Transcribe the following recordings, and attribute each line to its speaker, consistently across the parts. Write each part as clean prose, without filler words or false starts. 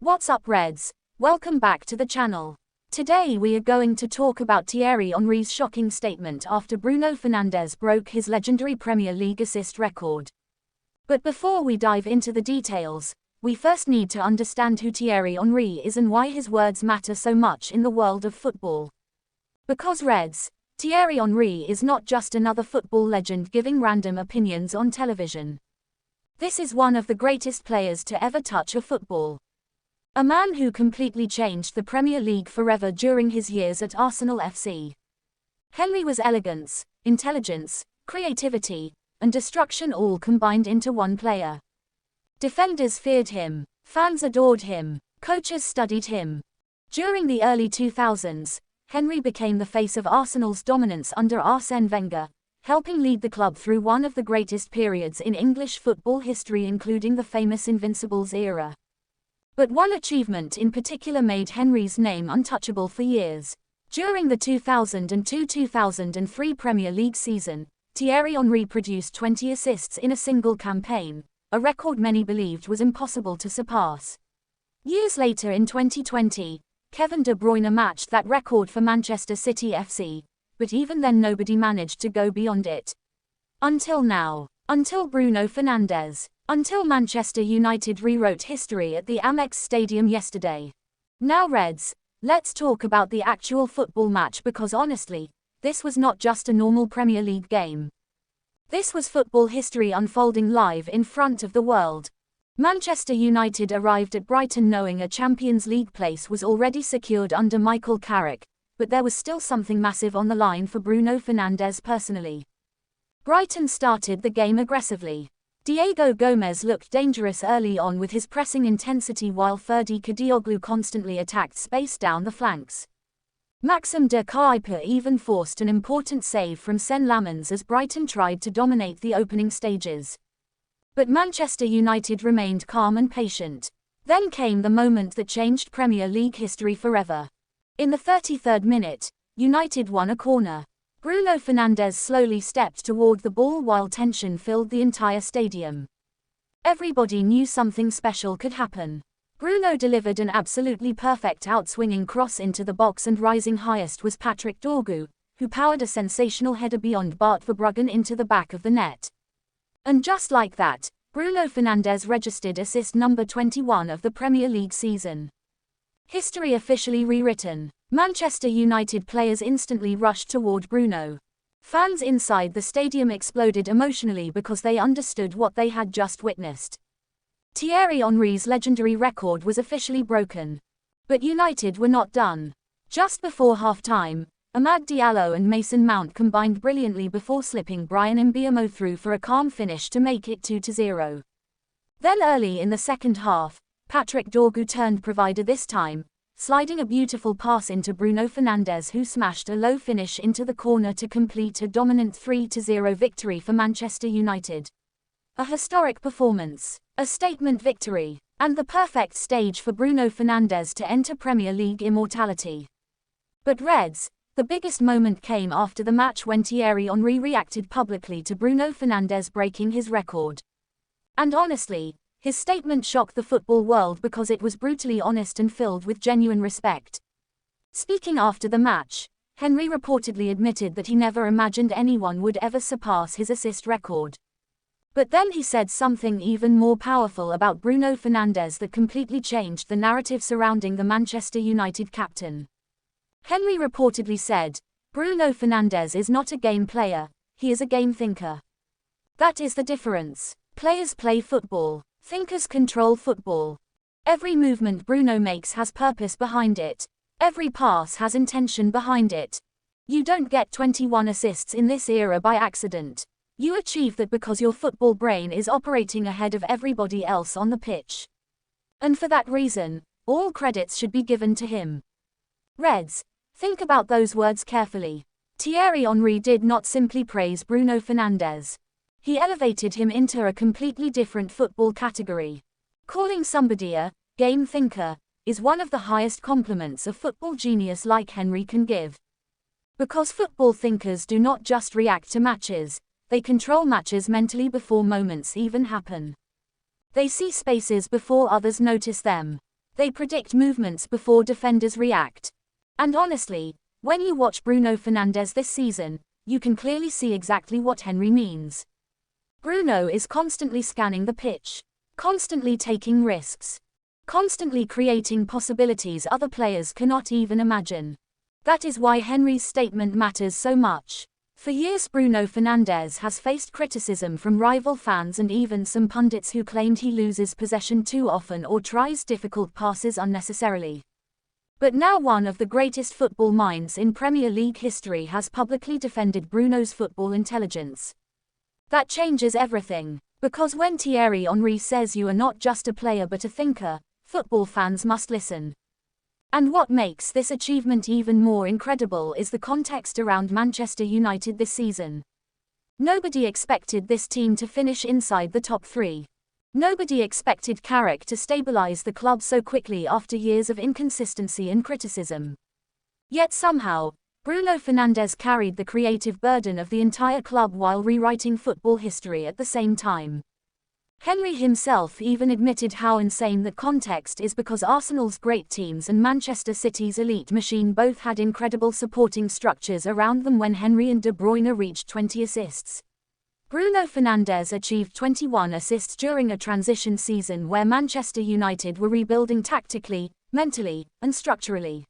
Speaker 1: What's up, Reds? Welcome back to the channel. Today we are going to talk about Thierry Henry's shocking statement after Bruno Fernandes broke his legendary Premier League assist record. But before we dive into the details, we first need to understand who Thierry Henry is and why his words matter so much in the world of football. Because Reds, Thierry Henry is not just another football legend giving random opinions on television. This is one of the greatest players to ever touch a football. A man who completely changed the Premier League forever during his years at Arsenal FC. Henry was elegance, intelligence, creativity, and destruction all combined into one player. Defenders feared him, fans adored him, coaches studied him. During the early 2000s, Henry became the face of Arsenal's dominance under Arsène Wenger, helping lead the club through one of the greatest periods in English football history, including the famous Invincibles era. But one achievement in particular made Henry's name untouchable for years. During the 2002-2003 Premier League season, Thierry Henry produced 20 assists in a single campaign, a record many believed was impossible to surpass. Years later in 2020, Kevin De Bruyne matched that record for Manchester City FC, but even then nobody managed to go beyond it. Until now. Until Bruno Fernandes. Until Manchester United rewrote history at the Amex Stadium yesterday. Now Reds, let's talk about the actual football match, because honestly, this was not just a normal Premier League game. This was football history unfolding live in front of the world. Manchester United arrived at Brighton knowing a Champions League place was already secured under Michael Carrick, but there was still something massive on the line for Bruno Fernandes personally. Brighton started the game aggressively. Diego Gomez looked dangerous early on with his pressing intensity, while Patrick Dorgu constantly attacked space down the flanks. Maxime de Kuiper even forced an important save from Sen Lamens as Brighton tried to dominate the opening stages. But Manchester United remained calm and patient. Then came the moment that changed Premier League history forever. In the 33rd minute, United won a corner. Bruno Fernandes slowly stepped toward the ball while tension filled the entire stadium. Everybody knew something special could happen. Bruno delivered an absolutely perfect outswinging cross into the box, and rising highest was Patrick Dorgu, who powered a sensational header beyond Bart Verbruggen into the back of the net. And just like that, Bruno Fernandes registered assist number 21 of the Premier League season. History officially rewritten. Manchester United players instantly rushed toward Bruno. Fans inside the stadium exploded emotionally because they understood what they had just witnessed. Thierry Henry's legendary record was officially broken. But United were not done. Just before half-time, Amad Diallo and Mason Mount combined brilliantly before slipping Bryan Mbeumo through for a calm finish to make it 2-0. Then early in the second half, Patrick Dorgu turned provider this time, sliding a beautiful pass into Bruno Fernandes, who smashed a low finish into the corner to complete a dominant 3-0 victory for Manchester United. A historic performance, a statement victory, and the perfect stage for Bruno Fernandes to enter Premier League immortality. But Reds, the biggest moment came after the match when Thierry Henry reacted publicly to Bruno Fernandes breaking his record. And honestly, his statement shocked the football world because it was brutally honest and filled with genuine respect. Speaking after the match, Henry reportedly admitted that he never imagined anyone would ever surpass his assist record. But then he said something even more powerful about Bruno Fernandes that completely changed the narrative surrounding the Manchester United captain. Henry reportedly said, "Bruno Fernandes is not a game player, he is a game thinker. That is the difference. Players play football. Thinkers control football. Every movement Bruno makes has purpose behind it. Every pass has intention behind it. You don't get 21 assists in this era by accident. You achieve that because your football brain is operating ahead of everybody else on the pitch. And for that reason, all credits should be given to him." Reds, think about those words carefully. Thierry Henry did not simply praise Bruno Fernandes. He elevated him into a completely different football category. Calling somebody a game thinker is one of the highest compliments a football genius like Henry can give. Because football thinkers do not just react to matches, they control matches mentally before moments even happen. They see spaces before others notice them. They predict movements before defenders react. And honestly, when you watch Bruno Fernandes this season, you can clearly see exactly what Henry means. Bruno is constantly scanning the pitch, constantly taking risks, constantly creating possibilities other players cannot even imagine. That is why Henry's statement matters so much. For years Bruno Fernandes has faced criticism from rival fans and even some pundits who claimed he loses possession too often or tries difficult passes unnecessarily. But now one of the greatest football minds in Premier League history has publicly defended Bruno's football intelligence. That changes everything, because when Thierry Henry says you are not just a player but a thinker, football fans must listen. And what makes this achievement even more incredible is the context around Manchester United this season. Nobody expected this team to finish inside the top three. Nobody expected Carrick to stabilize the club so quickly after years of inconsistency and criticism. Yet somehow, Bruno Fernandes carried the creative burden of the entire club while rewriting football history at the same time. Henry himself even admitted how insane that context is because Arsenal's great teams and Manchester City's elite machine both had incredible supporting structures around them when Henry and De Bruyne reached 20 assists. Bruno Fernandes achieved 21 assists during a transition season where Manchester United were rebuilding tactically, mentally, and structurally.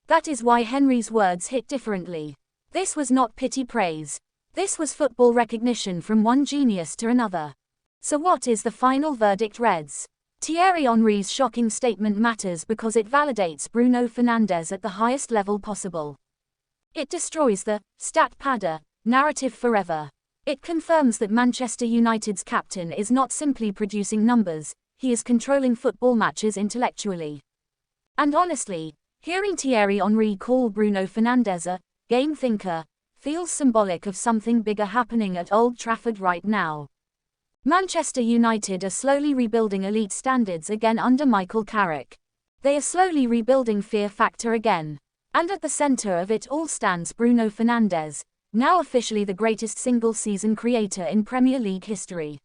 Speaker 1: That is why Henry's words hit differently. This was not pity praise. This was football recognition from one genius to another. So what is the final verdict, Reds? Thierry Henry's shocking statement matters because it validates Bruno Fernandes at the highest level possible. It destroys the stat padder narrative forever. It confirms that Manchester United's captain is not simply producing numbers, he is controlling football matches intellectually. And honestly, hearing Thierry Henry call Bruno Fernandes a game thinker feels symbolic of something bigger happening at Old Trafford right now. Manchester United are slowly rebuilding elite standards again under Michael Carrick. They are slowly rebuilding fear factor again. And at the center of it all stands Bruno Fernandes, now officially the greatest single-season creator in Premier League history.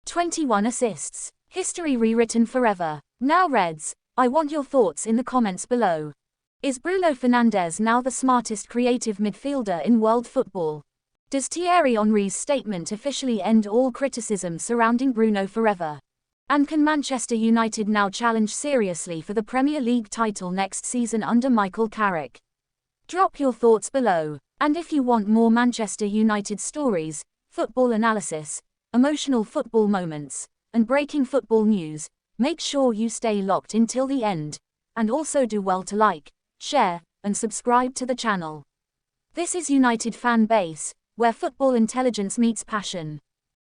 Speaker 1: 21 assists. History rewritten forever. Now Reds, I want your thoughts in the comments below. Is Bruno Fernandes now the smartest creative midfielder in world football? Does Thierry Henry's statement officially end all criticism surrounding Bruno forever? And can Manchester United now challenge seriously for the Premier League title next season under Michael Carrick? Drop your thoughts below. And if you want more Manchester United stories, football analysis, emotional football moments, and breaking football news, make sure you stay locked until the end. And also do well to like, share, and subscribe to the channel. This is Unitedfan Base, where football intelligence meets passion.